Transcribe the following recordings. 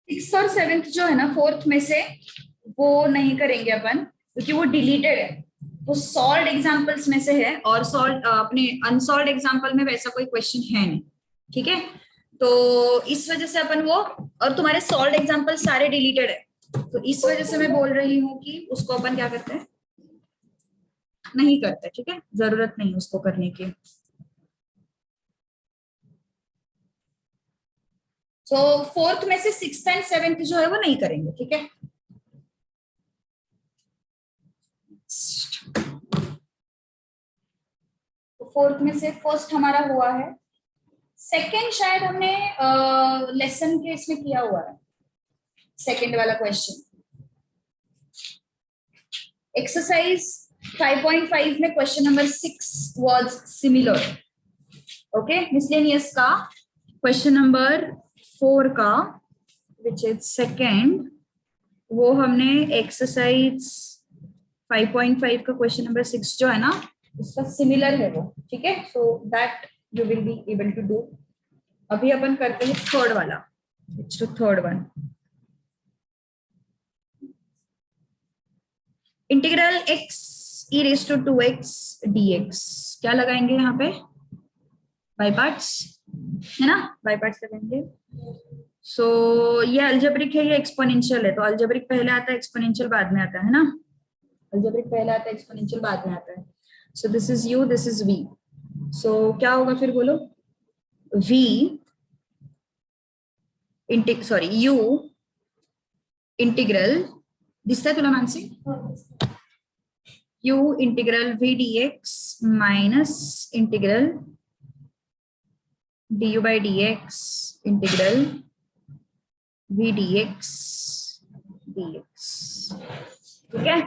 Six और seventh जो है ना फोर्थ में से, वो नहीं करेंगे अपन क्योंकि वो डिलीटेड है। वो सॉल्व एग्जाम्पल्स में से है और सॉल्व अपने अनसॉल्व एग्जाम्पल में वैसा कोई क्वेश्चन है नहीं। ठीक है, तो इस वजह से अपन वो, और तुम्हारे सॉल्व एग्जाम्पल सारे डिलीटेड है, तो इस वजह से मैं बोल रही हूँ कि उसको अपन क्या करते हैं, नहीं करते। ठीक है, जरूरत नहीं उसको करने की। तो फोर्थ में से सिक्स्थ एंड सेवेंथ जो है वो नहीं करेंगे। ठीक है, तो फोर्थ में से फर्स्ट हमारा हुआ है। सेकंड शायद हमने लेसन के इसमें किया हुआ है, सेकंड वाला क्वेश्चन। एक्सरसाइज 5.5 में question number 6 was similar. Okay, miscellaneous का क्वेश्चन नंबर 4 का विच इज सेकंड, वो हमने एक्सरसाइज 5.5 का क्वेश्चन नंबर 6 जो है ना, उसका सिमिलर है वो। ठीक है, so that you will be able to do. अभी अपन करते हैं थर्ड वाला, it's to third one. Integral x e raise to 2x dx, क्या लगाएंगे यहाँ पे, बाय पार्ट्स, है ना, बाय पार्ट्स लगाएंगे। सो ये अल्जेब्रिक है, ये एक्सपोनेंशियल है, तो अल्जेब्रिक पहले आता है, एक्सपोनेंशियल बाद में आता है ना। अल्जेब्रिक पहले आता है, एक्सपोनेंशियल बाद में आता है। सो this is u, this is v। सो क्या होगा फिर बोलो, v सॉरी u इंटीग्रल, दिसतंय तुला Mansi, u integral v dx minus integral du by dx integral v dx dx। ठीक है,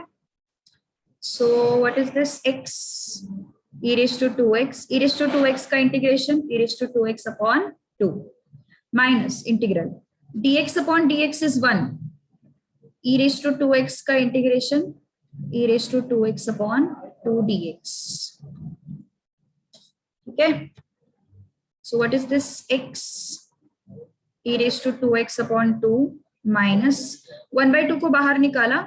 सो what is this, x e raised to 2x, e raised to 2x का integration e raised to 2x upon 2 minus integral dx upon dx is 1, e raised to 2x का integration e raised to 2x upon 2 dx। ठीक है, so what is this, x e raised to 2x upon 2 minus 1/2 को बाहर निकाला,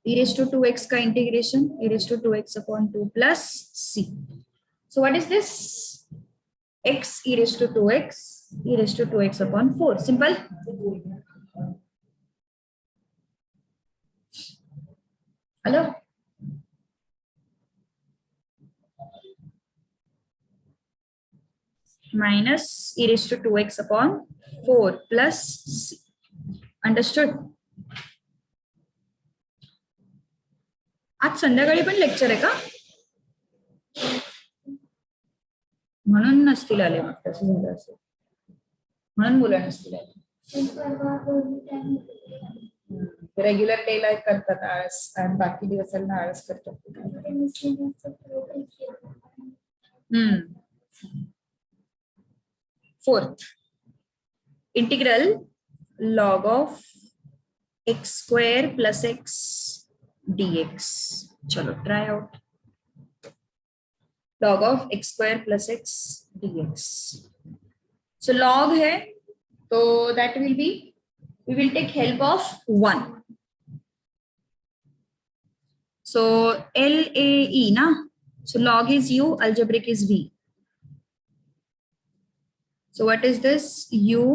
e raised to 2x का integration e raised to 2x upon 2 plus c। so what is this, x e raised to 2x e raised to 2x upon 4, simple। Hello, minus e raised to 2x upon 4 plus c, understood. आज संध्याकाळी पण lecture आहे का, म्हणून नसतील आले, मग तसं झालं असेल, म्हणून मुलं नसतील आले। रेग्युलर डेला करतात आळस आणि बाकी दिवसांना आळस करतात। Fourth, integral log of x square plus x dx, चलो try out, log of x square plus x dx। so log है तो that will be, we will take help of 1, so LAE ना, so log is u, algebraic is v, so what is this, u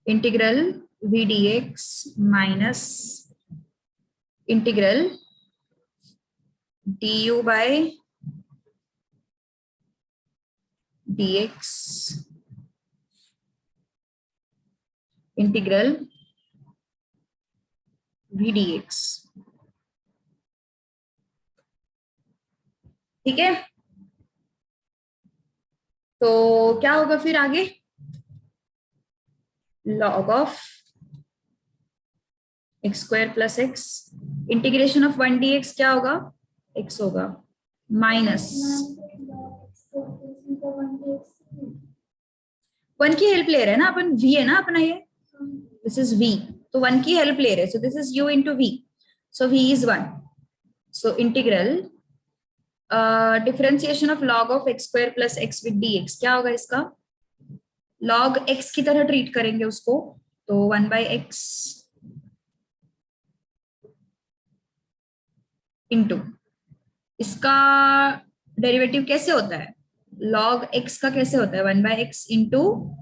integral v dx minus integral du by dx integral v dx। ठीक है, तो क्या होगा फिर आगे, log of x square plus x, integration of 1 dx क्या होगा, x होगा माइनस 1 की हेल्प ले रहे हैं ना अपन, v है ना अपना ये, दिस इज v, तो 1 की हेल्प ले रहे हैं, सो this is u into v, so v is 1, so integral differentiation of log of x square plus x with dx क्या होगा इसका, लॉग एक्स की तरह ट्रीट करेंगे उसको, तो 1/x इंटू इसका डेरिवेटिव कैसे होता है, लॉग एक्स का कैसे होता है, 1/x into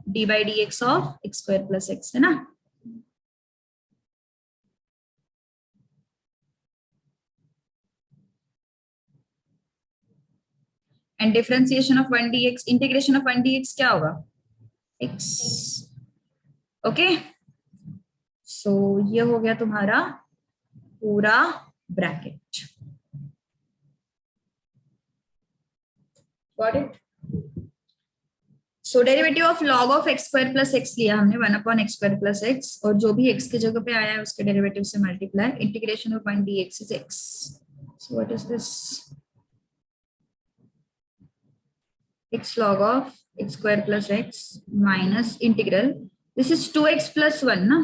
d/dx of x square plus x, है ना। And differentiation of 1 dx, integration of 1 dx क्या होगा, x। ओके, सो ये हो गया तुम्हारा पूरा bracket. Got it. So derivative of log of x square plus x लिया हमने 1/x² प्लस एक्स, और जो भी x की जगह पे आया है उसके डेरिवेटिव से multiply, integration of 1 dx is x। So what is this, x log of x square plus x minus integral, this is 2x plus 1 ना।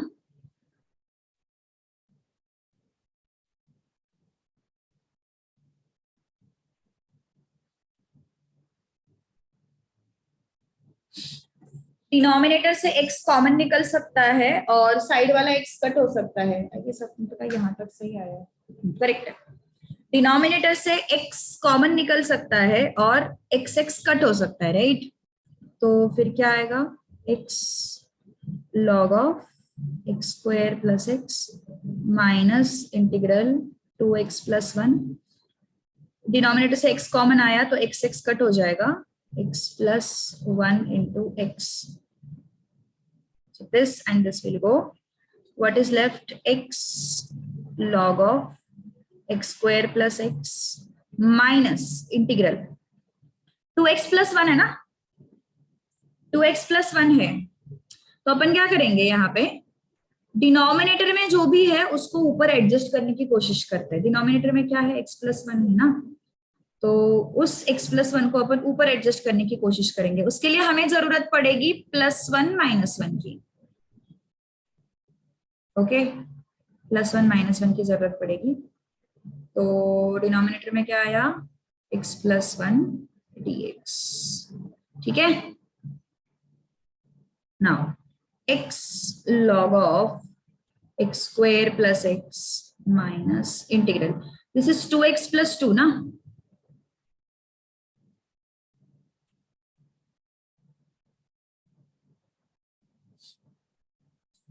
डिनोमिनेटर से x कॉमन निकल सकता है और साइड वाला x कट हो सकता है, ये सब पता यहाँ तक सही आया है, करेक्ट है। डिनोमिनेटर से x कॉमन निकल सकता है और x कट हो सकता है, राइट। तो फिर क्या आएगा, x log of x square plus x minus integral 2x plus 1, denominator से x कॉमन आया तो x कट हो जाएगा, x plus 1 into x, so this and this will go, what is left, x log of x square plus x minus integral 2x plus 1 है ना, 2x plus 1 है, तो अपन क्या करेंगे यहाँ पे, डिनोमिनेटर में जो भी है उसको ऊपर एडजस्ट करने की कोशिश करते हैं। डिनोमिनेटर में क्या है, x प्लस 1 है ना, तो उस x प्लस 1 को अपन ऊपर एडजस्ट करने की कोशिश करेंगे। उसके लिए हमें जरूरत पड़ेगी +1 -1 की, ओके, +1 -1 की जरूरत पड़ेगी। तो डिनोमिनेटर में क्या आया, x प्लस 1 dx, ठीक है। Now x log of x square plus x minus integral, this is 2x plus 2 ना,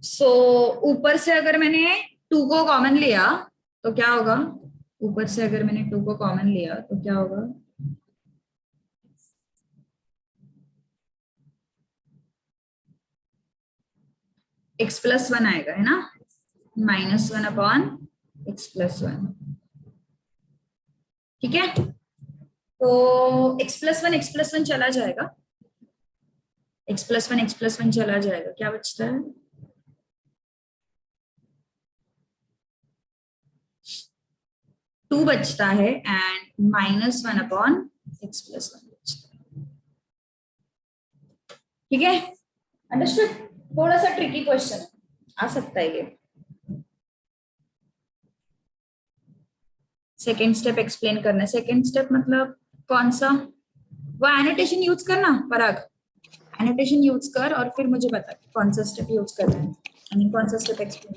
सो ऊपर से अगर मैंने 2 को कॉमन लिया तो क्या होगा, ऊपर से अगर मैंने 2 को कॉमन लिया तो क्या होगा, x प्लस 1 आएगा, है ना, -1 अपॉन x प्लस 1, ठीक है। तो x प्लस 1 चला जाएगा, x प्लस 1 चला जाएगा, क्या बचता है, 2 बचता है एंड -1 अपॉन x प्लस 1 बचता है, ठीक है, अंडरस्टूड। थोड़ा सा ट्रिकी क्वेश्चन आ सकता है ये। सेकेंड स्टेप एक्सप्लेन करना है, सेकेंड स्टेप मतलब कौन सा, वो एनोटेशन यूज करना, पराग एनोटेशन यूज कर और फिर मुझे बता कौन सा स्टेप यूज करना है, आई मीन कौन सा स्टेप एक्सप्लेन,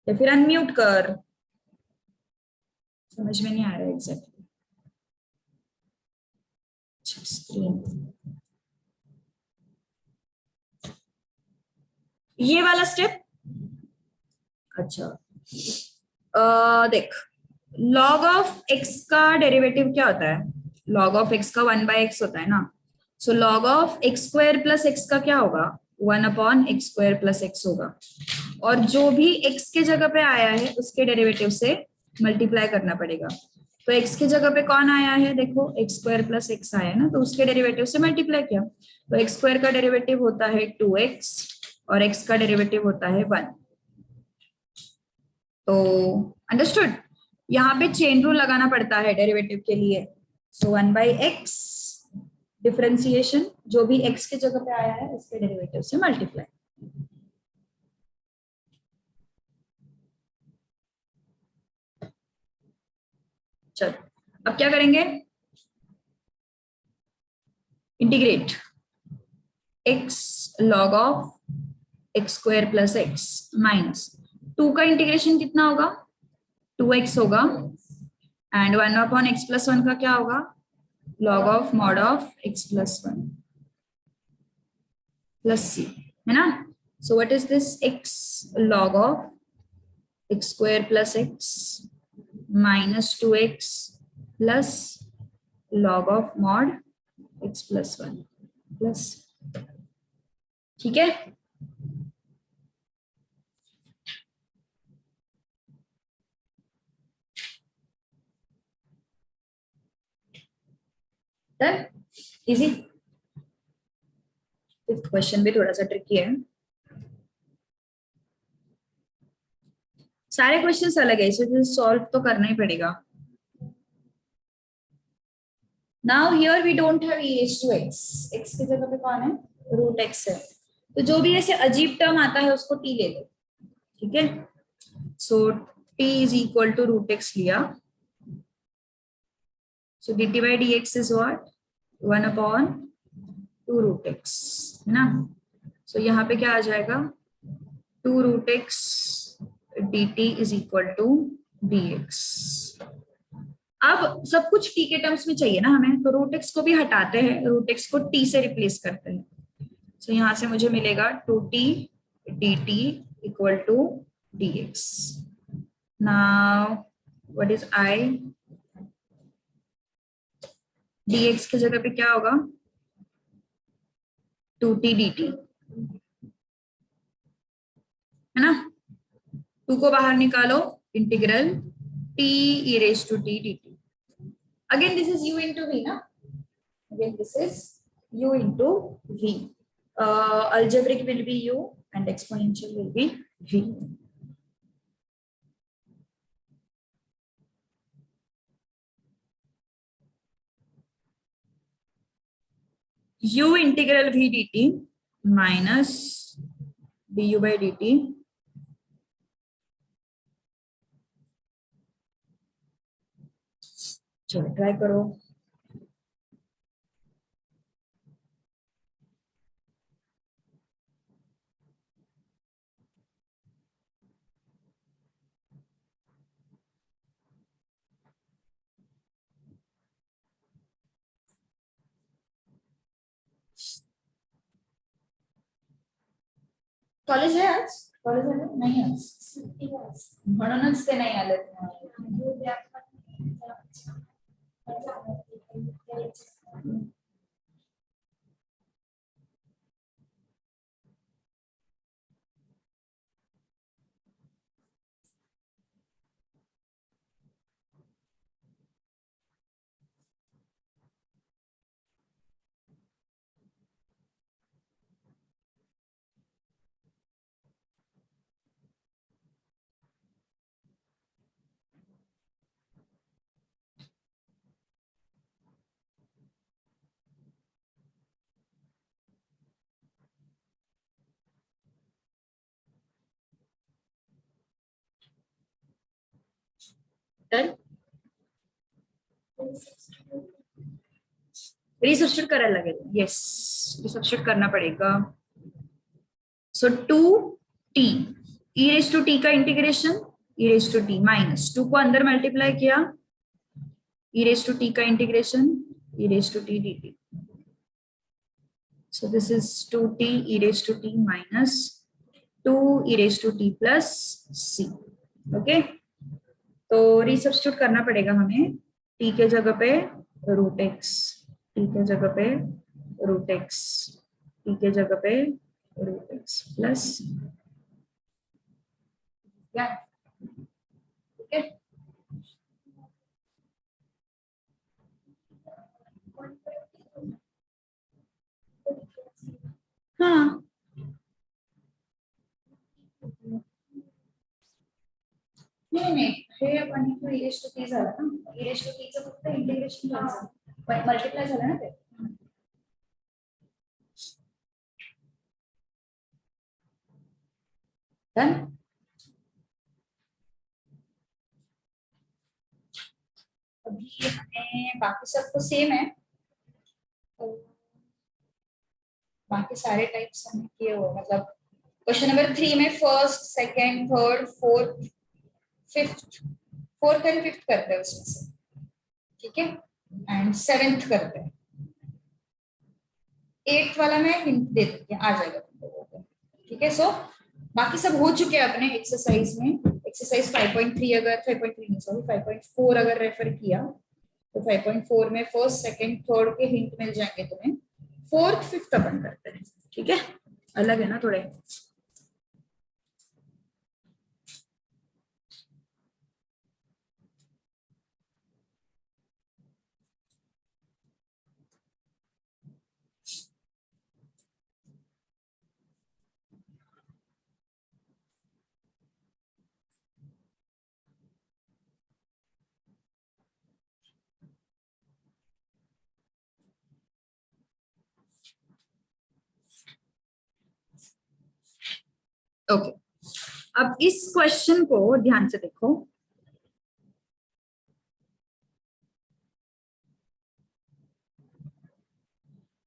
या फिर अनम्यूट कर, समझ में नहीं आ रहा है एग्जैक्टली। स्क्रीन, ये वाला स्टेप, अच्छा देख, लॉग ऑफ एक्स का डेरिवेटिव क्या होता है, लॉग ऑफ एक्स का 1/x होता है ना, so log of x square plus x का क्या होगा, 1/x² प्लस एक्स होगा, और जो भी x के जगह पे आया है उसके डेरिवेटिव से मल्टीप्लाई करना पड़ेगा। तो x की जगह पे कौन आया है, देखो x² प्लस एक्स आया है ना, तो उसके डेरिवेटिव से मल्टीप्लाई किया, तो x² का डेरिवेटिव होता है 2x और x का डेरिवेटिव होता है 1। तो अंडरस्टूड, यहाँ पे चेन रूल लगाना पड़ता है डेरिवेटिव के लिए, सो 1/x डिफरेंशिएशन, जो भी x के जगह पे आया है उसके डेरिवेटिव से मल्टीप्लाई। चलो अब क्या करेंगे, integrate x log of x square plus x minus 2 का इंटीग्रेशन कितना होगा 2x होगा एंड 1 अपॉन एक्स प्लस 1 का क्या होगा log of mod of x plus 1 plus c है ना. सो what is this x log of x square plus x minus 2x plus log of mod x plus 1 plus. ठीक है. Done. Easy. Fifth question भी थोड़ा सा tricky है. सारे questions अलग है इसे सॉल्व तो करना ही पड़ेगा. Now here we don't have e raised to x. x की जगह पे कौन है रूट x है. तो जो भी ऐसे अजीब टर्म आता है उसको t ले लो. ठीक है. So t is equal to root x लिया. So dt by dx is what 1 upon 2 root x है ना. सो यहाँ पे क्या आ जाएगा 2 root x dt is equal to dx. अब सब कुछ t के टर्म्स में चाहिए ना हमें, तो रूट x को भी हटाते हैं, रूट x को t से रिप्लेस करते हैं. सो यहाँ से मुझे मिलेगा 2t dt equal to dx. Now what is I dx की जगह पे क्या होगा 2t dt है ना. 2 को बाहर निकालो integral t e raised to t dt. Again this is u into v ना. Again this is u into v. Algebraic will be u and exponential will be v. u integral v dt minus du by dt चलो try करो. College है आज. College है नाही आज म्हणूनच ते नाही आले. डन. रिसब्स्टिट्यूट करायला लागेल. येस रिसब्स्टिट्यूट करना पड़ेगा. So 2t e raise to t का integration e raise to t minus 2 को अंदर मल्टीप्लाई किया e रेज टू t का integration e raise to t dt. So this is 2t e raise to t minus 2 e raise to t plus c. Okay. तो resubstitute करना पड़ेगा हमें. t के जगह पे रूट x, t के जगह पे रूट x, t के जगह पे रूट x प्लस. ठीक है. हाँ नाही नाही हे आपण e रेज टू t झालं ना. e रेज टू t चं फक्त इंटिग्रेशन करायचं पण मल्टिप्लाय झालं ना ते. डन. अभी हमें बाकी सब तो सेम है. बाकी सारे टाइप्स हमने किए हुए, मतलब क्वेश्चन नंबर 3 में first, second, third, fourth, fifth, fourth and fifth करते हैं उसमें से, ठीक है, एंड सेवेंथ करते हैं। एट्थ वाला मैं हिंट दे देती हूँ, आ जाएगा तुम लोगों को, ठीक है। सो बाकी सब हो चुके हैं अपने एक्सरसाइज में। एक्सरसाइज 5.3 अगर 5.3 नहीं सॉरी 5.4 अगर रेफर किया तो 5.4 में फर्स्ट, सेकंड, थर्ड के हिंट मिल जाएंगे तुम्हें। फोर्थ, फिफ्थ अपन करते हैं, ठीक है, अलग है ना थोड़े। ओके, अब इस क्वेश्चन को ध्यान से देखो।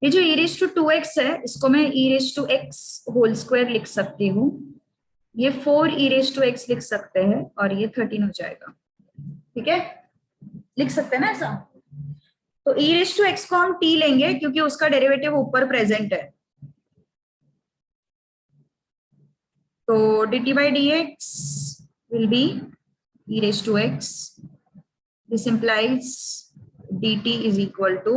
ये जो e रेज टू 2x है, इसको मैं e raise to x whole square लिख सकती हूँ। ये 4 e रेज टू x लिख सकते हैं और ये 13 हो जाएगा, ठीक है, लिख सकते हैं ना ऐसा। तो e रेज टू x को हम t लेंगे क्योंकि उसका डेरिवेटिव ऊपर प्रेजेंट है। तो dt by dx will be e raised to x. This implies dt is equal to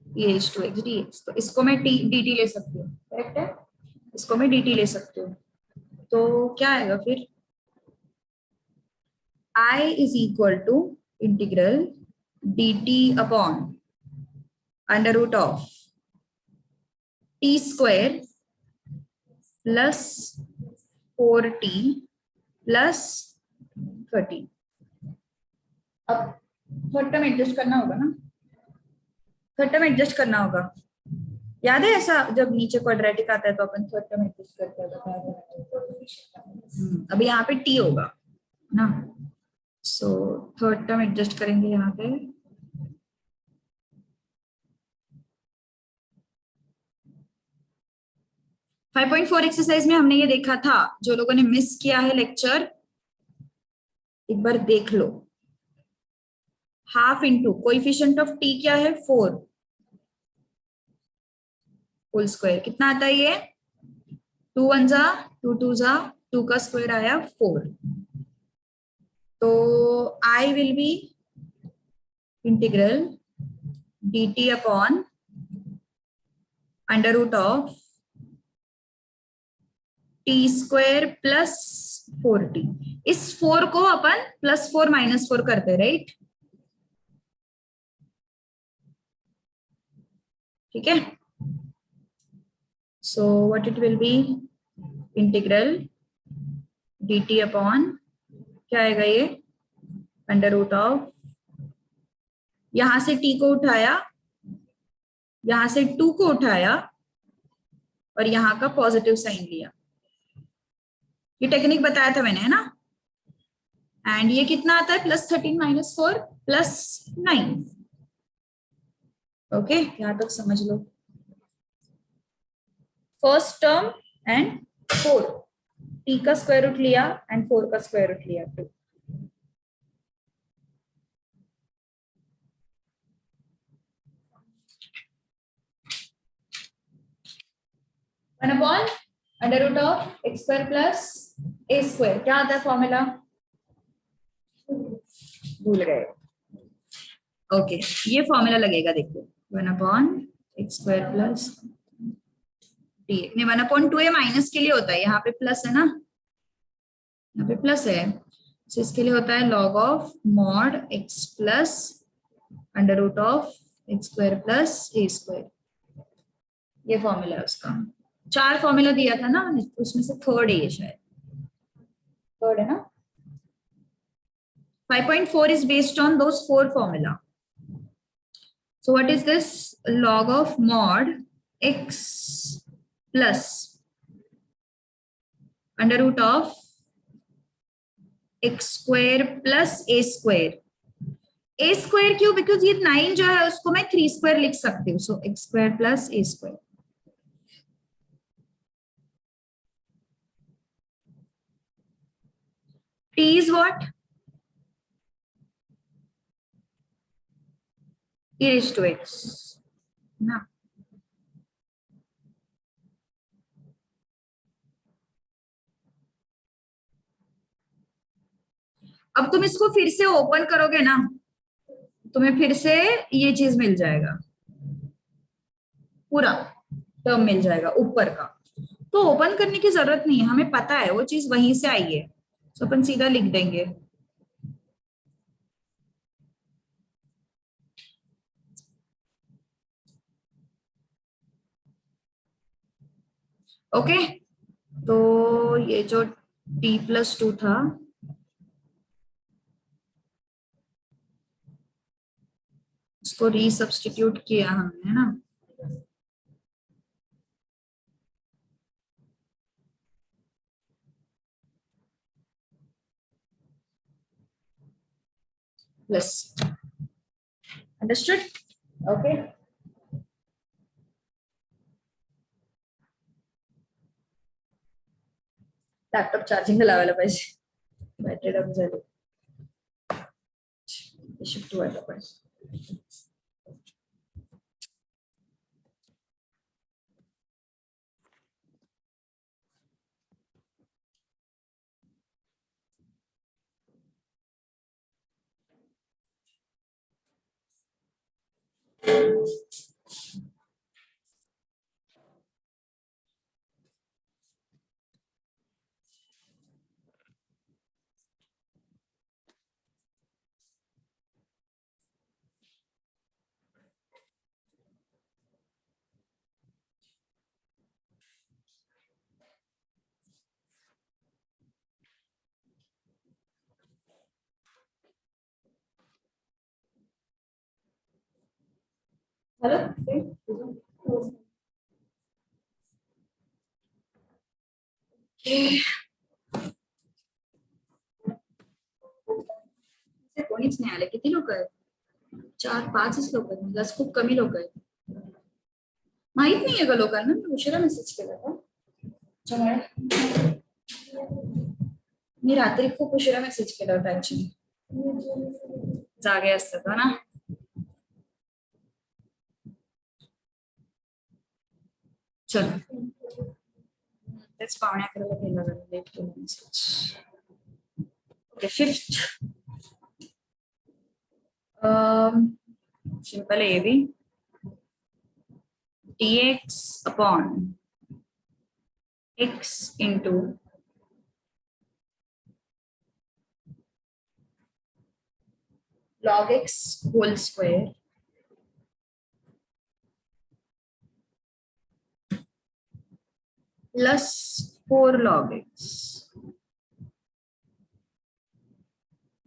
e raised to x dx. तो इसको मैं dt ले सकती हूँ, करेक्ट है, इसको मैं dt ले सकती हूँ। तो क्या आएगा फिर, I is equal to integral dt upon under root of t square plus 4t plus 30। अब थर्ड टर्म एडजस्ट करना होगा ना, थर्ड टर्म एडजस्ट करना होगा। याद है ऐसा, जब नीचे क्वाड्रेटिक आता है तो अपन थर्ड टर्म एडजस्ट करते हैं। अभी यहाँ पे t होगा ना, सो थर्ड टर्म एडजस्ट करेंगे यहाँ पे। फाइव 5.4 एक्सरसाइज में हमने ये देखा था, जो लोगों ने मिस किया है लेक्चर एक बार देख लो। Half into coefficient of t क्या है, 4 होल स्क्वायर, कितना आता है ये, 2 1 जा 2 2 जा 2 का स्क्वायर आया 4। तो I will be integral dt upon under root of t square plus 4t। इस 4 को अपन +4 -4 करते, राइट, ठीक है। So what it will be, integral dt upon क्या आएगा ये, अंडर रूट ऑफ, यहां से t को उठाया, यहां से 2 को उठाया और यहां का पॉजिटिव साइन लिया। ये टेक्निक बताया था मैंने, है ना। एंड ये कितना आता है, +13 -4 +9। ओके, यहां तक समझ लो। फर्स्ट टर्म एंड 4, t का स्क्वायर रूट लिया एंड 4 का स्क्वायर रूट लिया 2। One upon under root of x square plus a square, क्या आता है फॉर्मूला, भूल गए। ओके, ये फॉर्मूला लगेगा, देखो 1 upon x square plus D, नहीं 1/2 माइनस के लिए होता है, यहाँ पे प्लस है ना, यहाँ पे प्लस है, तो इसके लिए होता है log of mod x plus under root of x square plus a square. ये फॉर्मूला है उसका। 4 फॉर्मूला दिया था ना, उसमें से थर्ड है ये, शायद थर्ड है ना। 5.4 is based on those 4 formula. So what is this, log of mod x plus under root of x square plus a square। a square क्यों, बिकॉज ये 9 जो है उसको मैं 3 स्क्वायर लिख सकती हूँ, सो x square plus a square. T is what? E raised to x. ना? अब तुम इसको फिर से ओपन करोगे ना, तुम्हें फिर से ये चीज मिल जाएगा, पूरा टर्म मिल जाएगा ऊपर का। तो ओपन करने की जरूरत नहीं है, हमें पता है वो चीज वहीं से आई है, तो अपन सीधा लिख देंगे। ओके, तो ये जो t+2 था, उसको रीसब्स्टिट्यूट किया हमने, है ना। Plus, understood? Okay, laptop charging लावायला पाहिजे, बॅटरी डाऊन झाली, शिफ्ट व्हायला पाहिजे. हेलो, कोणीच नाही आले. किती लोक आहेत? 4-5च लोक आहेत, म्हणजे आज खूप कमी लोक आहेत. माहित नाहीये का लोकांना मी उशिरा मेसेज केला का? त्याच्यामुळे मी रात्री खूप उशिरा मेसेज केला होता ऍक्च्युली, जागे असतात ना. चलो, तेच पावणे 11ला केला जरा लेट केला मेसेज. ओके, फिफ्थ सिंपल है ये भी, dx upon x into log x whole square plus 4 log x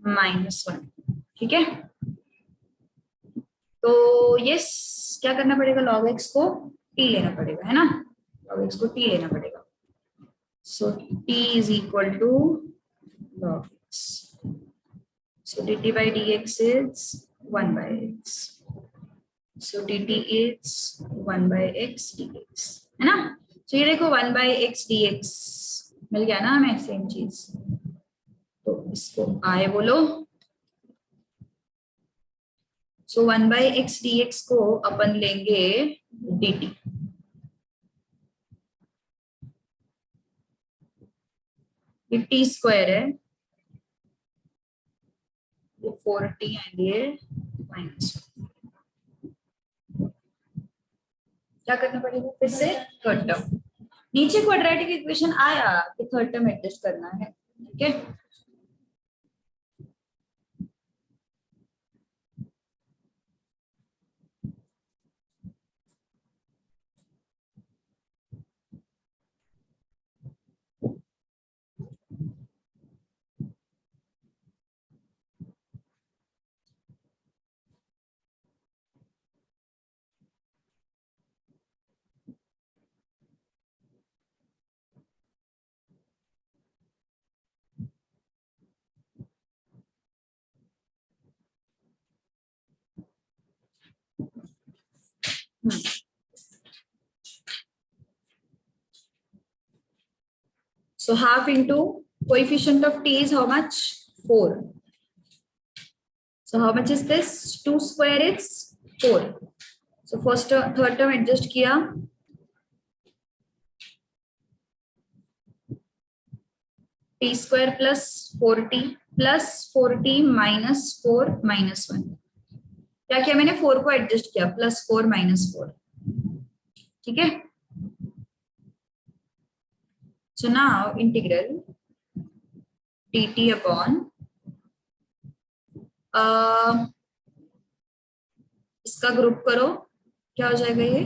-1. ठीक है, तो यस, क्या करना पड़ेगा, log x को t लेना पड़ेगा, है ना, log x को t लेना पड़ेगा. So t is equal to log x. So dt by dx is 1 by x. So dt is 1 by x dx, है ना. तो ये देखो 1 by x dx मिल गया ना हमें, सेम चीज. तो इसको आए बोलो. सो 1 by x dx को अपन लेंगे dt. ये t स्क्वायर है, ये 4t एंड ये -1. क्या करना पड़ेगा फिर से, थर्ड टर्म. नीचे क्वाड्रेटिक इक्वेशन आया कि थर्ड टर्म एडजस्ट करना है. ठीक है, so half into Coefficient of t is how much? 4. So how much is this? 2 square is 4. So first third term adjust किया, t square plus 4t plus 4t minus 4 minus 1. क्या किया मैंने? 4 को adjust किया, प्लस 4 माइनस 4. ठीक है. So now integral dt upon इसका group करो, क्या हो जाएगा ये?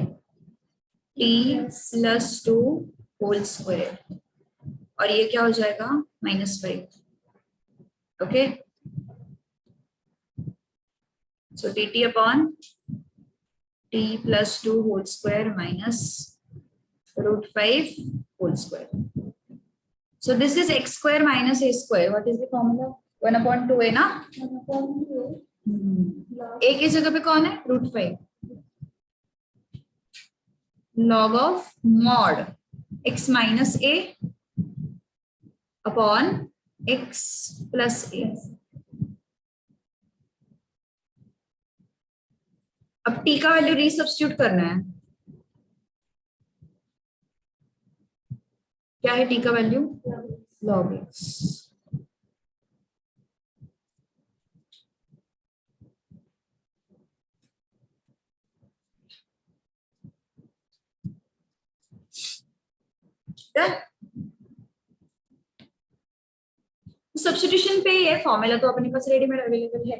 t प्लस 2 होल स्क्वायर, और ये क्या हो जाएगा? -5. Okay. So dt upon t plus 2 whole square minus √5 whole square. So this is x square minus a square. What is the formula? 1/2a ना? 1/2a. a की जगह पे कौन है? √5. Log of mod x minus a upon x plus a. अब t का value resubstitute करना है. क्या है t का वैल्यू? log x. सब्स्टिट्यूशन पे ये फॉर्मूला तो अपने पास रेडीमेड अवेलेबल है.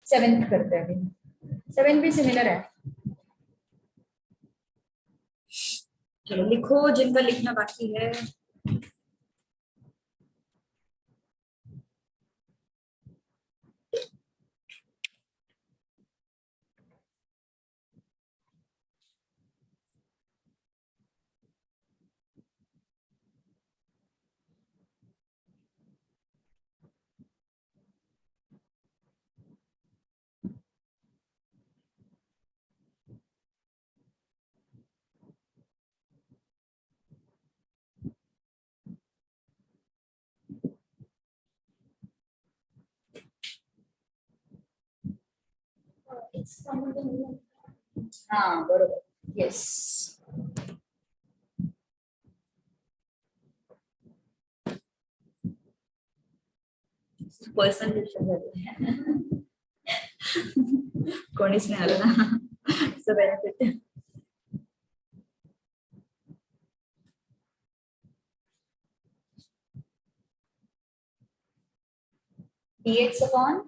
सेवेंथ करते हैं अभी. 7 भी सिमिलर है. चलो लिखो जिनका लिखना बाकी है. हाँ बरोबर. यस. पर्सन कोणीच नाही आलं ना. Benefit. dx upon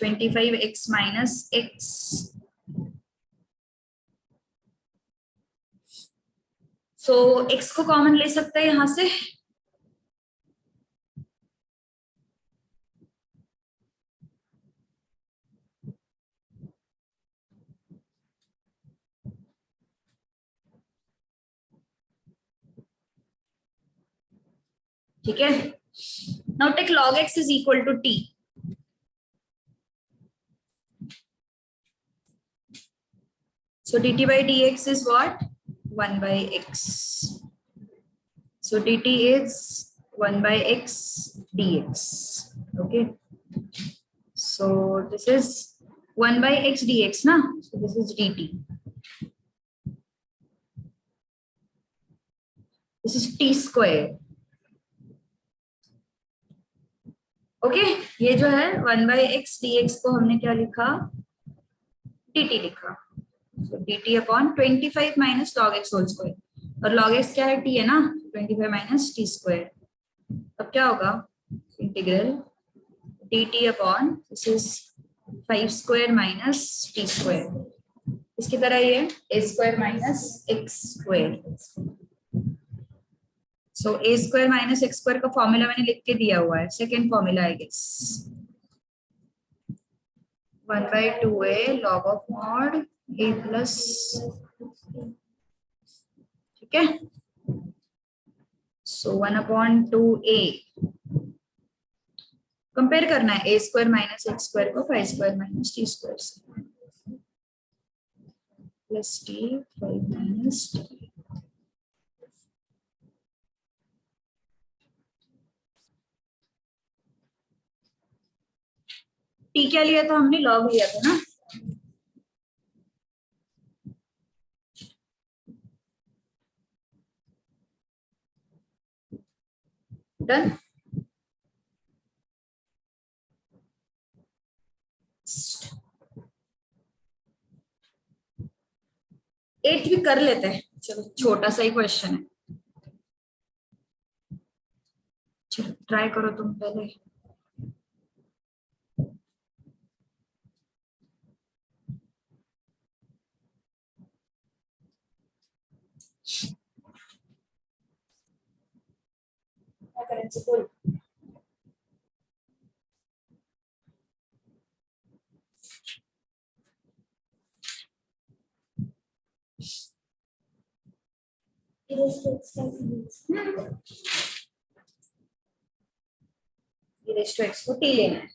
25x minus x. So x को कॉमन ले सकते हैं यहां से. ठीक है. Now take log x is equal to t. So dt by dx is what? 1 by x. So dt is 1 by x dx. Okay. So this is 1 by x dx na. So this is dt. This is t square. Okay. ये जो है 1 by x dx को हमने क्या लिखा? dt लिखा. So dt upon 25 minus log x whole square. और log x क्या है? t है ना. 25 minus t square. अब क्या होगा? Integral dt upon this is 5 square minus t square. इसकी तरह ये a square minus x square. So a square minus x square का फॉर्मूला मैंने लिख के दिया हुआ है. Second formula I guess 1 by 2a log of mod a plus. ठीक है. So 1/2a कंपेयर करना है a square minus x square को 5 square minus t square से. Plus T 5 minus T. T क्या लिया था हमने, लॉग लिया था ना। डन। 8 भी कर लेते हैं, चलो छोटा सा ही क्वेश्चन है। चलो ट्राई करो तुम पहले। क्या करें बोल। एक्स को टी लेना है।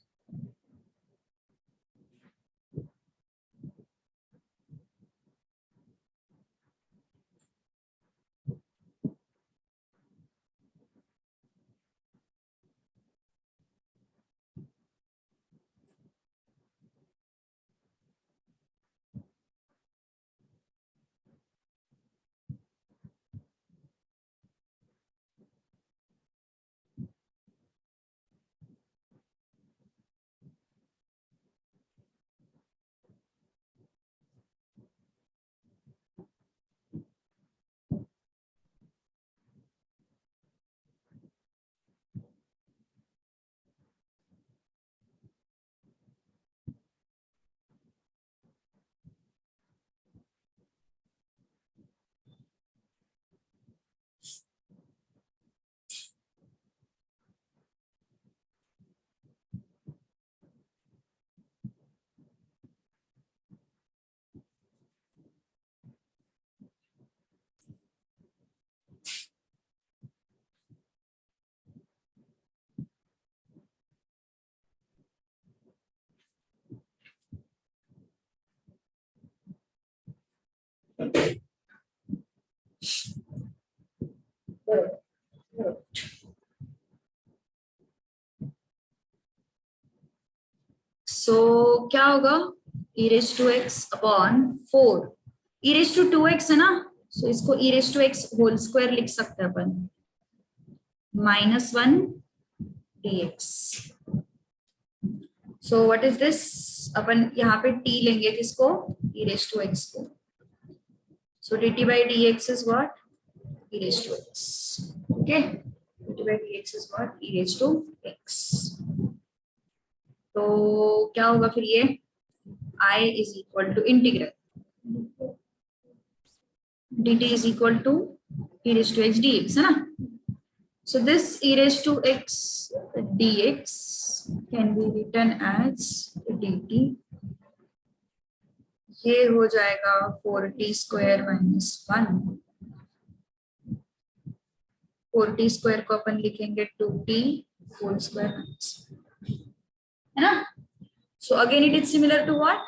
सो क्या होगा, e raise to x upon 4। e raise to 2x है ना, सो इसको e raise to x whole square लिख सकते हैं अपन, -1 dx। So what is this, अपन यहाँ पे t लेंगे किसको, e रेज टू x को। सो dt by dx is what, e raised to x. Okay, dt by dx is what, e raised to x. तो क्या होगा फिर ये, I is equal to integral dt is equal to e raised to x dx है ना। So this e raised to x dx can be written as dt, ये हो जाएगा 4t square minus 1। 4t square को अपन लिखेंगे 2t whole square minus, है ना। So again it is similar to what,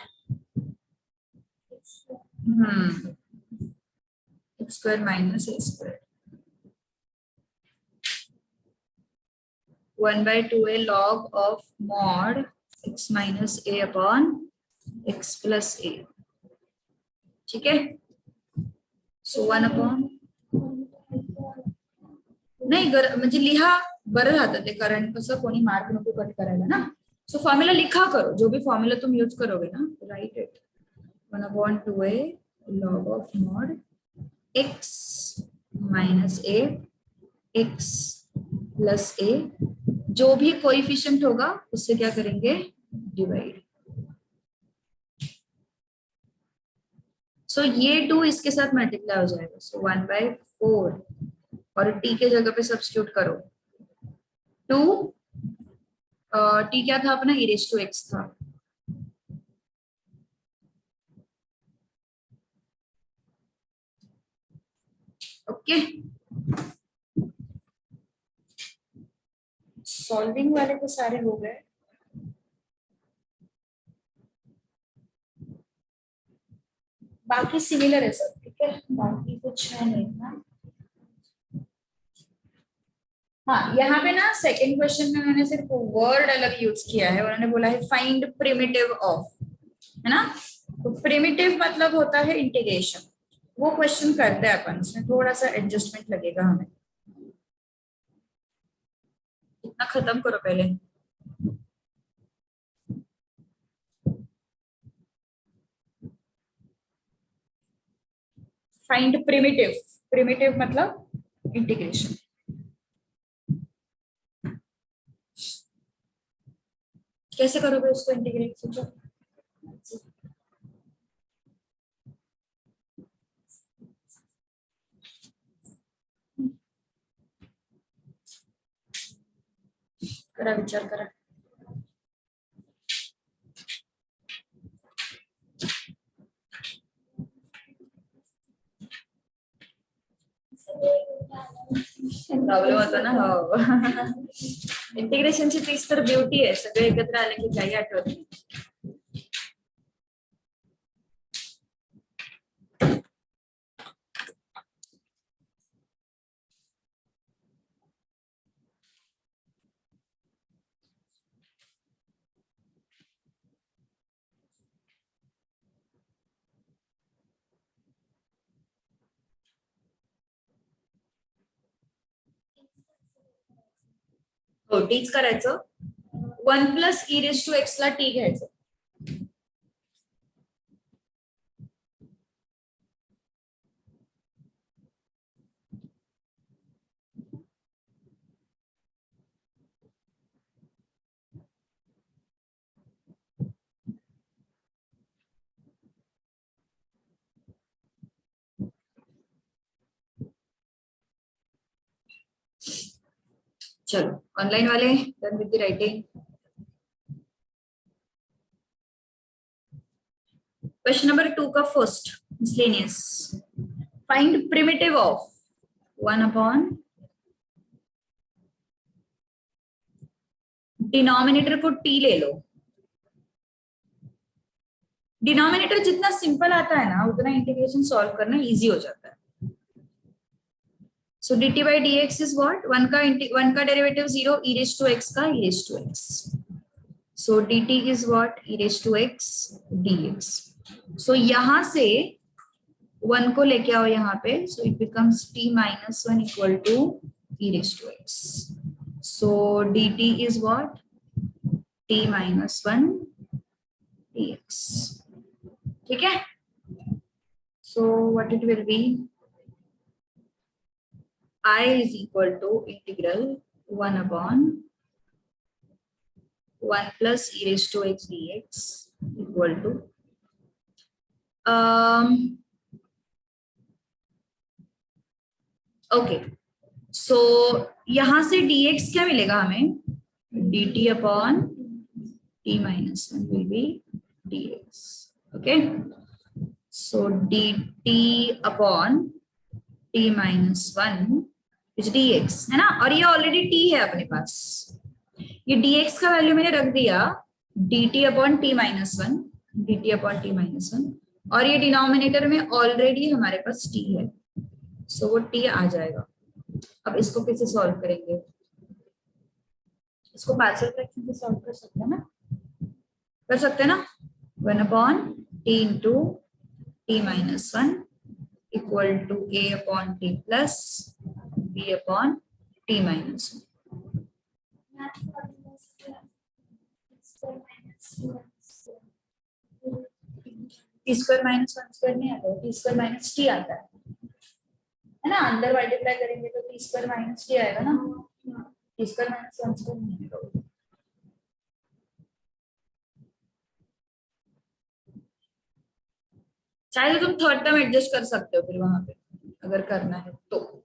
x square minus a square, 1/2a log of mod x minus a upon x plus a। ठीक है, सो 1 upon नाही म्हणजे लिहा बरं राहतं ते, कारण कसं कोणी मार्क नको कट करायला ना। सो फॉर्म्युला लिखा करो, जो भी फॉर्म्युला तुम यूज करोगे ना, right it 1/2a log of mod x minus a x plus a, जो भी कोएफिशिएंट होगा उससे क्या करेंगे, डिवाइड। सो ये 2 इसके साथ मल्टीप्लाई हो जाएगा, सो 1/4 और t के जगह पे सब्स्टिट्यूट करो 2, t क्या था अपना, e raised to x था। ओके, सॉल्विंग वाले तो सारे हो गए। बाकी सिमिलर है सब, ठीक है, बाकी कुछ है नहीं ना। हाँ, यहाँ पे ना सेकंड क्वेश्चन में मैंने सिर्फ वर्ड अलग यूज किया है, उन्होंने बोला है फाइंड प्रिमिटिव ऑफ, है ना। तो प्रिमिटिव मतलब होता है इंटीग्रेशन, वो क्वेश्चन करते हैं अपन, इसमें थोड़ा सा एडजस्टमेंट लगेगा हमें। इतना खत्म करो पहले। फाइंड प्रिमिटिव, प्रिमिटिव मतलब इंटीग्रेशन। कैसे करोगे उसको इंटीग्रेट, सोचो। करा विचार करा। प्रॉब्लेम होतो ना, हो इंटिग्रेशनची तीच तर ब्युटी आहे, सगळे एकत्र आले की काही आठवत नाही. हो, टीच करायचं. 1 + e⁻⁴ ला टी घ्यायचं. चलो ऑनलाइन वाले done with the writing. Question number 2 का first miscellaneous. Find primitive of 1 denominator को टी ले लो. डिनोमिनेटर जितना सिंपल आता है ना उतना इंटीग्रेशन सॉल्व करना इजी हो जाता है. So dt by dx is what? 1 का डेरिवेटिव 0, e⁻x का e⁻x. So dt is what? e⁻x dx. So यहाँ से 1 को लेके आओ यहाँ पे, so it becomes t - 1 equal to e⁻x. So dt is what? t - 1 dx. ठीक है? So what it will be? I is equal to integral 1/1 + e⁻x dx equal to okay. So यहां से dx क्या मिलेगा हमें? dt/t - 1 will be dx. Okay. So dt/t - 1 is dx, है ना. और ये ऑलरेडी t है अपने पास. ये dx का वैल्यू मैंने रख दिया dt/t - 1, dt/t - 1, और ये डिनोमिनेटर में ऑलरेडी हमारे पास t है, सो वो t आ जाएगा. अब इसको कैसे सॉल्व करेंगे? इसको पार्शियल फ्रैक्शन से सॉल्व कर सकते हैं ना, कर सकते हैं ना. 1/t into t - 1 equal to a/t plus b/t - 1. t² - 1² नहीं आता, t² - t आता है ना. अंदर मल्टीप्लाई करेंगे तो t² - t आएगा ना. t² - 1² नहीं आएगा. चाहे तो तुम थर्ड टर्म एडजस्ट कर सकते हो फिर वहां पे, अगर करना है तो.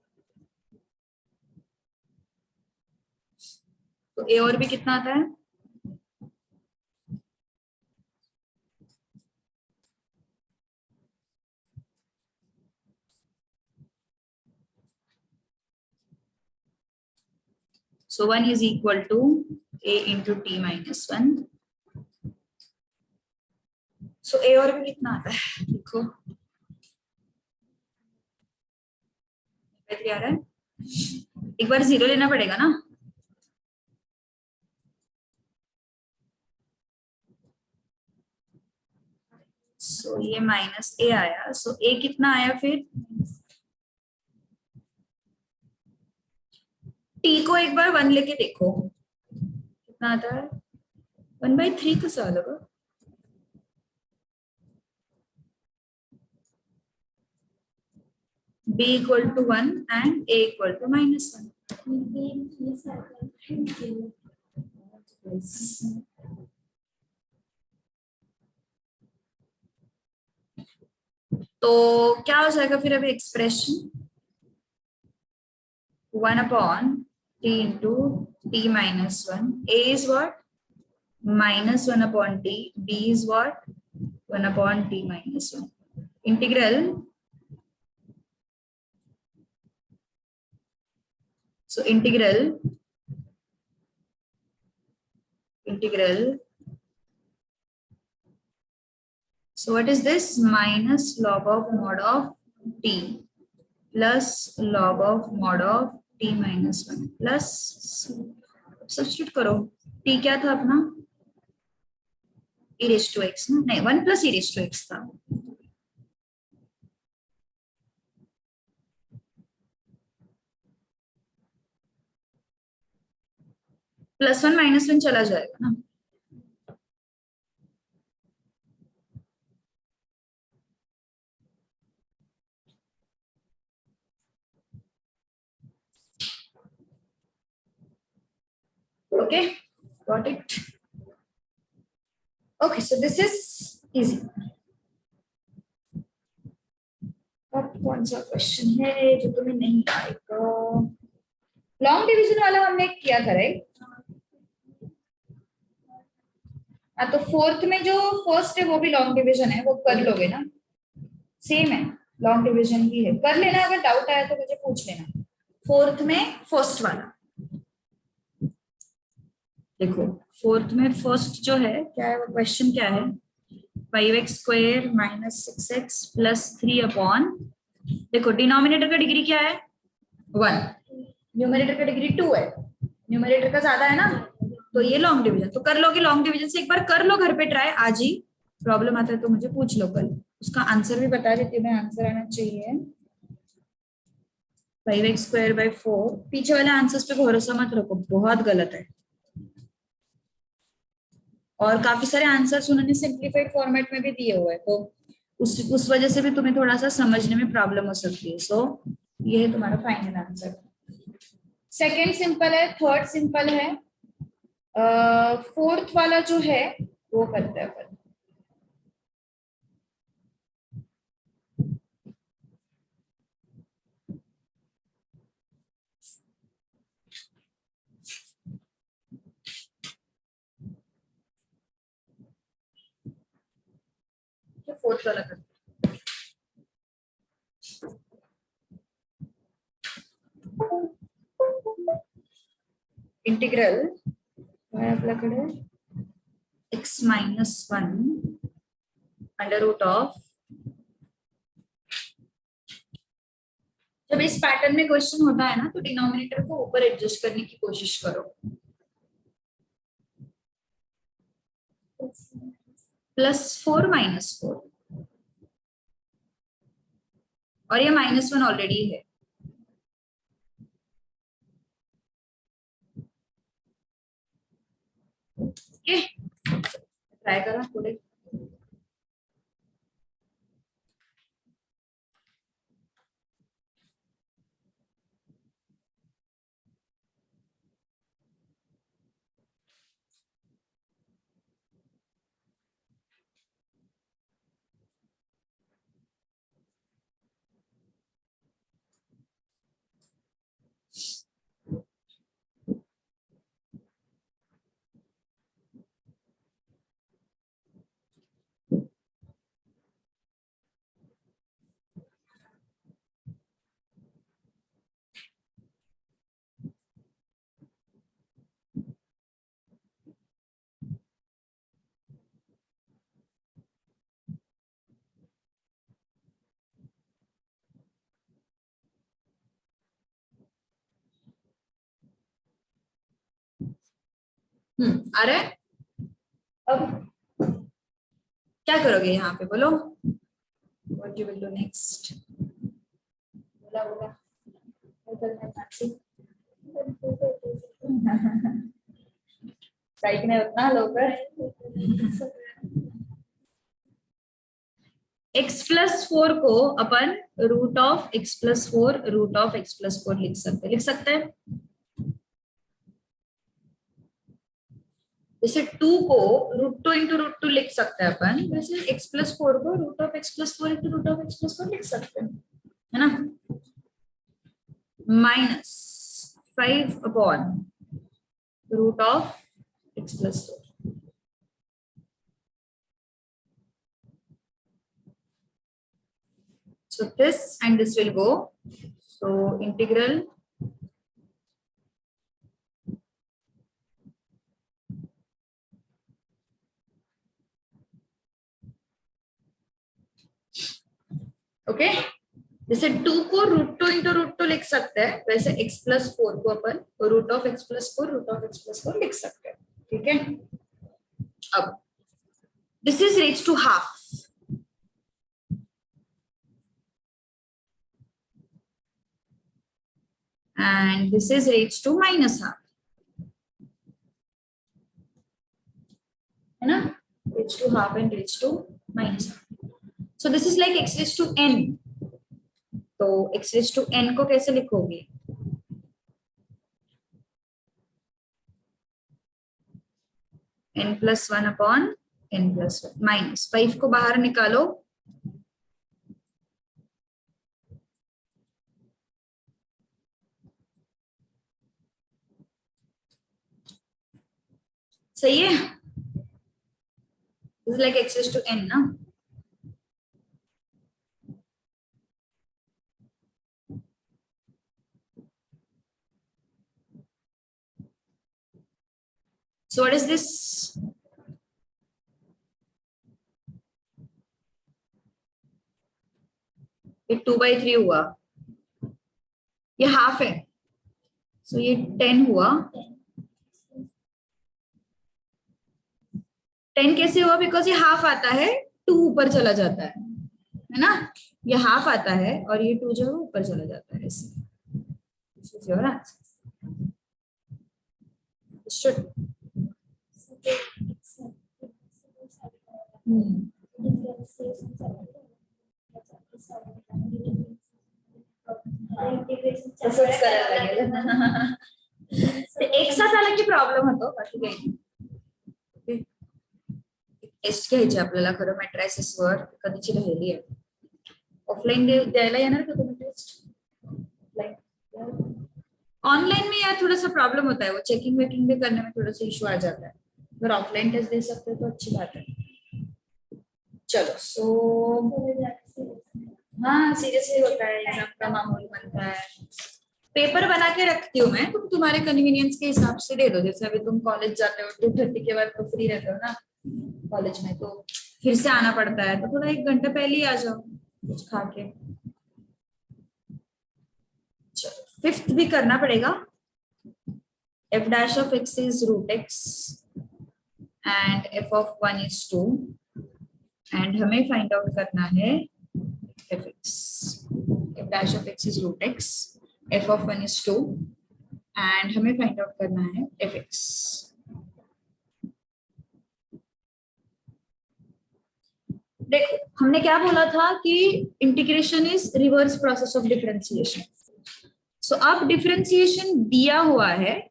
ए और भी कितना आता है? So 1 is equal to a into t - 1. So a और भी कितना आता है देखो. आ रहा है, एक बार जीरो लेना पड़ेगा ना। सो ये माइनस ए आया, सो ए कितना आया फिर, टी को एक बार वन लेके देखो कितना आता है, 1/3 कैसे आ जाएगा। b equal to 1 and a equal to -1. तो क्या हो जाएगा फिर अभी expression, 1/t into t minus 1, a is what, -1/t, b is what, 1/t minus 1, integral, so integral so what is this, minus log of mod of t plus log of mod of t minus 1 plus, substitute करो, t क्या था अपना, e raised to x ना, नहीं 1 plus e raised to x था, +1 -1 चला जाएगा ना। Okay, got it. Okay, so this is easy. अब कौन सा क्वेश्चन है जो तुम्हें नहीं आएगा, लॉन्ग डिवीजन वाला हमने किया था राइट। हाँ तो फोर्थ में जो फर्स्ट है वो भी लॉन्ग डिवीजन है, वो कर लोगे ना, सेम है, लॉन्ग डिवीजन ही है, कर लेना, अगर डाउट आया तो मुझे पूछ लेना। फोर्थ में फर्स्ट वाला देखो, फोर्थ में फर्स्ट जो है क्या है, क्वेश्चन क्या है, 5x² - 6x + 3 देखो डिनोमिनेटर का डिग्री क्या है 1, न्यूमरेटर का डिग्री 2 है, न्यूमरेटर का ज्यादा है ना, तो ये लॉन्ग डिवीजन तो कर लोगे, लॉन्ग डिवीजन से एक बार कर लो घर पे ट्राई, आज ही प्रॉब्लम आता है तो मुझे पूछ लो कल, उसका आंसर भी बता देती हूँ मैं, आंसर आना चाहिए 5x²/4, पीछे वाले आंसर्स पे भरोसा मत रखो, बहुत गलत है, और काफी सारे आंसर्स उन्होंने सिंप्लीफाइड फॉर्मेट में भी दिए हुए हैं, तो उस वजह से भी तुम्हें थोड़ा सा समझने में प्रॉब्लम हो सकती है, सो ये है तुम्हारा फाइनल आंसर। सेकंड सिंपल है, थर्ड सिंपल है, फोर्थ वाला जो है वो करते हैं अपन। फोर्थ वाला करते इंटीग्रल आपल्याकडे x - 1 √, जब इस पैटर्न में क्वेश्चन होता है ना तो डिनोमिनेटर को ऊपर एडजस्ट करने की कोशिश करो, +4 -4, और ये -1 ऑलरेडी है, ओके ट्राई करो थोड़े। आ रहा है। अब क्या करोगे यहाँ पे, बोलो what you will do next. बोला बोला नहीं उतना लोग x+4 को अपन √(x+4) √(x+4) लिख सकते हैं। जैसे 2 को √2 × √2 लिख सकते हैं अपन, वैसे x+4 को √(x+4) × √(x+4) लिख सकते हैं, है ना। -5/√(x+4). So this and this will go. So integral okay. जैसे 2 को √2 × √2 लिख सकते हैं, वैसे x+4 को अपन √(x+4) √(x+4) लिख सकते हैं, ठीक है। अब this is raised to half and this is raised to -half, है ना, raised to half and raised to -half. So this is like x⁻n. तो x⁻n को कैसे लिखोगे, n+1/n+1 -5 को बाहर निकालो, सही है। This is like x⁻n ना। So what is this? ये 2/3 हुआ, ये हाफ है, so ये 10 हुआ। 10 कैसे हुआ, बिकॉज ये हाफ आता है, 2 ऊपर चला जाता है ना, ये हाफ आता है और ये 2 जो है ऊपर चला जाता है, ऐसे। This is your answer. एक साथ आला की प्रॉब्लेम होतो, बाकी काही नाही। टेस्ट घ्यायची आपल्याला खरं मॅट्रायसिस वर, कधीची राहिली आहे। ऑफलाइन द्यायला येणार का तुम्ही टेस्ट? ऑनलाइन में यार थोड़ा सा प्रॉब्लम होता है, वो चेकिंग वेकिंग भी करने में थोड़ा सा इशू आ जाता है। अगर ऑफलाइन टेस्ट दे सकते हो तो अच्छी बात है। चलो सो हाँ सीरियसली होता है, एग्जाम का माहौल बनता है। पेपर बना के रखती हूँ मैं, तुम तुम्हारे कन्वीनियंस के हिसाब से दे दो। जैसे अभी तुम कॉलेज जाते हो 2:30 के बाद तो फ्री रहते हो ना कॉलेज में, तो फिर से आना पड़ता है, तो थोड़ा 1 घंटा पहले ही आ जाओ कुछ खा के। चलो 5th भी करना पड़ेगा। f' is √x and f(1) is 2 and हमें फाइंड आउट करना है fx. f' is √x, f(1) is 2 and हमें फाइंड आउट करना है fx. देखो हमने क्या बोला था कि integration is reverse process of differentiation. So अब डिफरेंशिएशन दिया हुआ है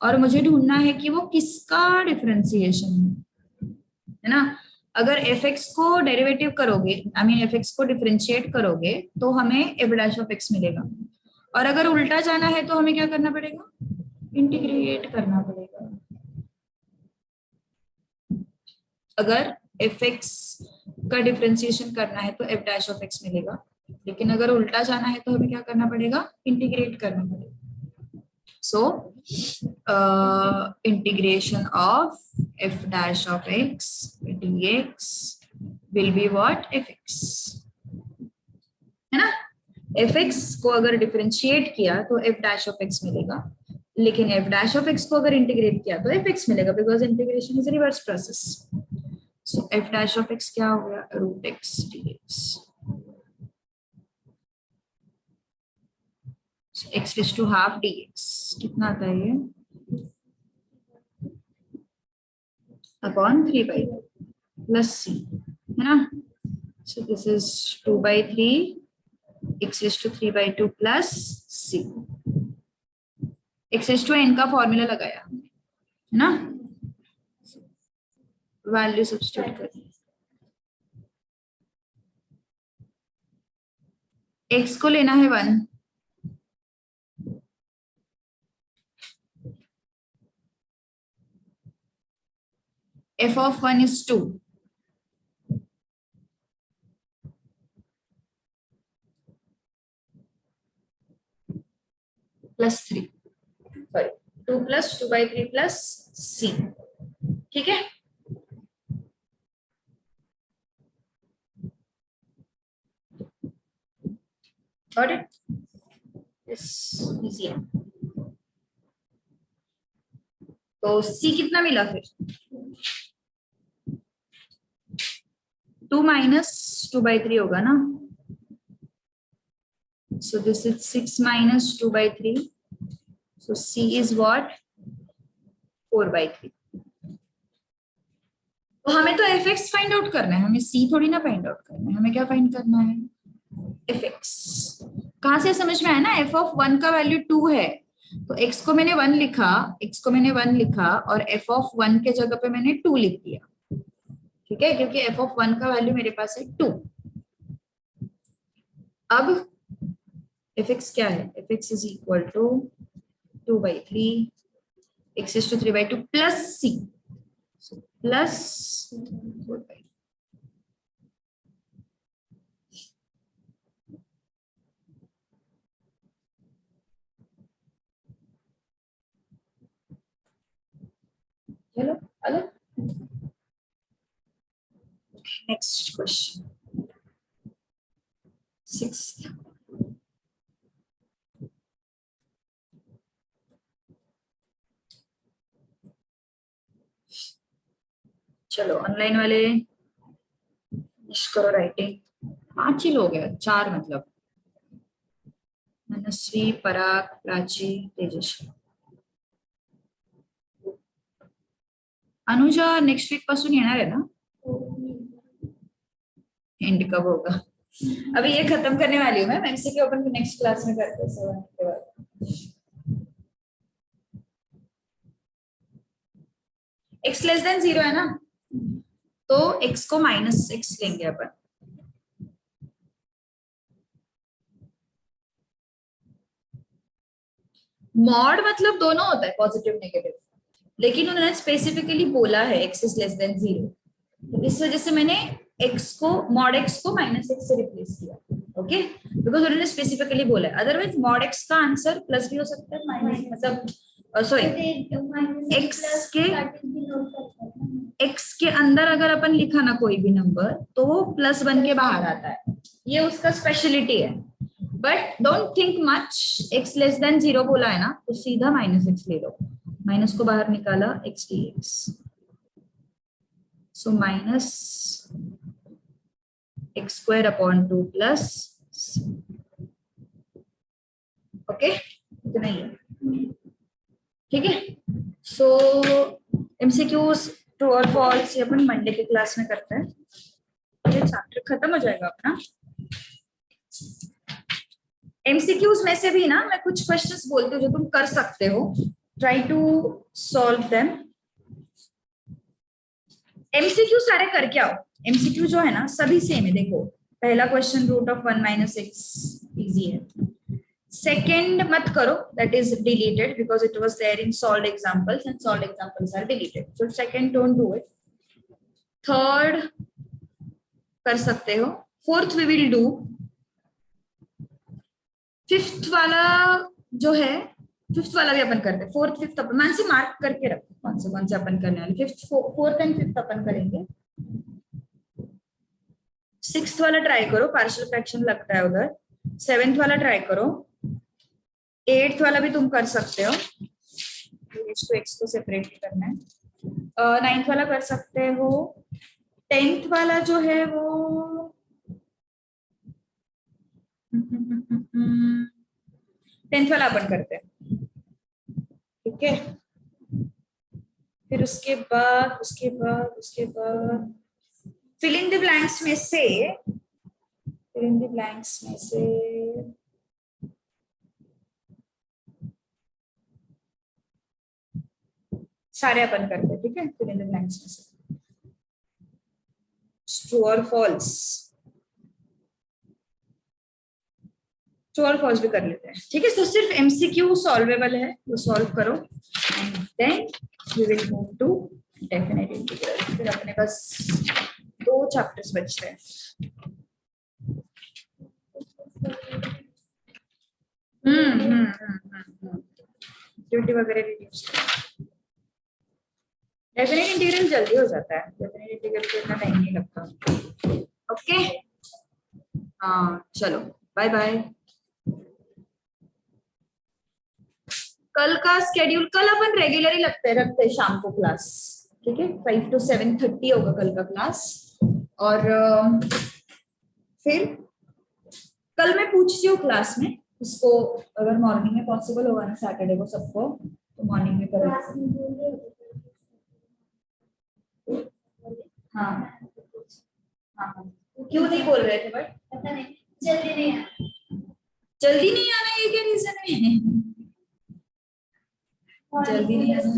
और मुझे ढूंढना है कि वो किसका डिफरेंशिएशन है ना। अगर fx को डेरिवेटिव करोगे, आई मीन fx को डिफरेंशिएट करोगे तो हमें f' मिलेगा, और अगर उल्टा जाना है तो हमें क्या करना पड़ेगा, इंटीग्रेट करना पड़ेगा। अगर fx का डिफरेंशिएशन करना है तो f' मिलेगा, लेकिन अगर उल्टा जाना है तो हमें क्या करना पड़ेगा, इंटीग्रेट करना पड़ेगा। So integration of f' dx will be what, fx, है ना। fx को अगर डिफरेंशिएट किया तो f' मिलेगा, लेकिन एफ डैश ऑफ एक्स को अगर इंटीग्रेट किया तो एफ एक्स मिलेगा, because integration is reverse process. So F dash of X क्या हो गया, root X DX. X raise to half DX कितना आता है ये, अपॉन 3/2 प्लस सी, है ना. So this is 2/3 x raise to 3/2 plus C. x raise to n का फॉर्मूला लगाया हमने, है ना. वैल्यू सब्स्टिट्यूट करिए. x को लेना है 1, f of 1 is 2, plus 3, sorry 2 plus 2/3 plus c. ठीक है. Got it? Yes, easy है. तो c कितना मिला फिर, 2 माइनस 2/3 होगा ना. So this is 6 minus 2/3. So c is what, 4/3. तो हमें तो एफ एक्स फाइंड आउट करना है, हमें सी थोड़ी ना फाइंड आउट करना है. हमें क्या फाइंड करना है, एफ एक्स. कहां से समझ में आया ना, एफ ऑफ 1 का वैल्यू 2 है, तो x को मैंने 1 लिखा, x को मैंने 1 लिखा और f ऑफ 1 के जगह पे मैंने 2 लिख दिया. ठीक है, क्योंकि f ऑफ 1 का वैल्यू मेरे पास है 2. अब एफ एक्स क्या है, F X is equal to 2/3 x is to 3/2 plus c, plus 4/2. चलो अलग. Next question 6. चलो ऑनलाइन वाले करो राइटिंग. 5 ही लोग हैं, 4 मतलब, मनस्वी, पराग, प्राची, तेजस्वी. अनुजा नेक्स्ट वीक पासून येणार आहे ना, एंड कब होगा. अभी ये खत्म करने वाली हूँ मैं एमसीक्यू ओपन नेक्स्ट क्लास में करते हैं 7 के बाद. x लेस देन 0 है ना, तो x को -x लेंगे अपन. मॉड मतलब दोनों होता है, पॉजिटिव नेगेटिव, लेकिन उन्होंने स्पेसिफिकली बोला है x इज लेस देन 0, तो इस वजह से मैंने x को मॉड x को -x से रिप्लेस किया. ओके, बिकॉज उन्होंने स्पेसिफिकली बोला है. अदरवाइज मॉड x का आंसर प्लस भी हो सकता है, माइनस, मतलब सॉरी x के अंदर अगर अपन लिखा ना कोई भी नंबर तो वो प्लस बन के बाहर आता है, ये उसका स्पेशलिटी है. But don't think much, x less than 0 बोला है ना तो सीधा -x ले लो, माइनस को बाहर निकाला x dx. So minus x square upon 2 plus okay, इतना ही है. ठीक है. सो एमसीक्यूज ट्रू और फॉल्स ये अपन मंडे के क्लास में करते हैं. ये चैप्टर खत्म हो जाएगा अपना. एमसीक्यूज में से भी ना मैं कुछ क्वेश्चंस बोलती हूँ जो तुम कर सकते हो, try to solve them. MCQ सारे करके आओ. एमसीक्यू जो है ना सभी सेम है. देखो पहला question root of 1 - x easy है. सेकेंड मत करो, that is deleted because it was there in solved examples and solved examples are deleted. So second don't do it. Third कर सकते हो. Fourth we will do. Fifth वाला जो है, fifth वाला भी अपन करते हैं. फोर्थ फिफ्थ अपन मान से मार्क करके रखो कौन से अपन करने वाले. फिफ्थ फोर्थ एंड फिफ्थ अपन करेंगे. सिक्स्थ वाला ट्राई करो, पार्शियल फ्रैक्शन लगता है उधर. सेवेंथ वाला ट्राई करो. एट्थ वाला भी तुम कर सकते हो. एच टू एक्स को सेपरेटली करना है। 9th वाला कर सकते हो। 10th वाला जो है वो 10th वाला अपन करते हैं, ठीक है। फिर उसके बाद फिल इन द ब्लैंक्स में से सारे अपन करते हैं, ठीक है। फिल इन द ब्लैंक्स में से ट्रू और फॉल्स भी कर लेते हैं, ठीक है। तो सिर्फ एमसीक्यू सॉल्वेबल है, वो सॉल्व करो and then we will move to definite integral. फिर अपने पास 2 चैप्टर्स बचते हैं। एक्टिविटी वगैरह रिड्यूस। डेफिनेट इंटीग्रल जल्दी हो जाता है, डेफिनेट इंटीग्रल को इतना टाइम नहीं लगता। ओके हाँ चलो बाय बाय। कल का स्केड्यूल, कल अपन रेगुलरली रखते हैं शाम को क्लास, ठीक है। 5 to 7:30 होगा कल का क्लास। और फिर कल मैं पूछती हूँ क्लास में उसको, अगर मॉर्निंग में पॉसिबल होगा ना सैटरडे को सबको, तो मॉर्निंग में करें। हाँ हाँ क्यों नहीं बोल रहे थे? बट पता नहीं, जल्दी नहीं आना, ये क्या रीजन है? जल्दी नहीं आना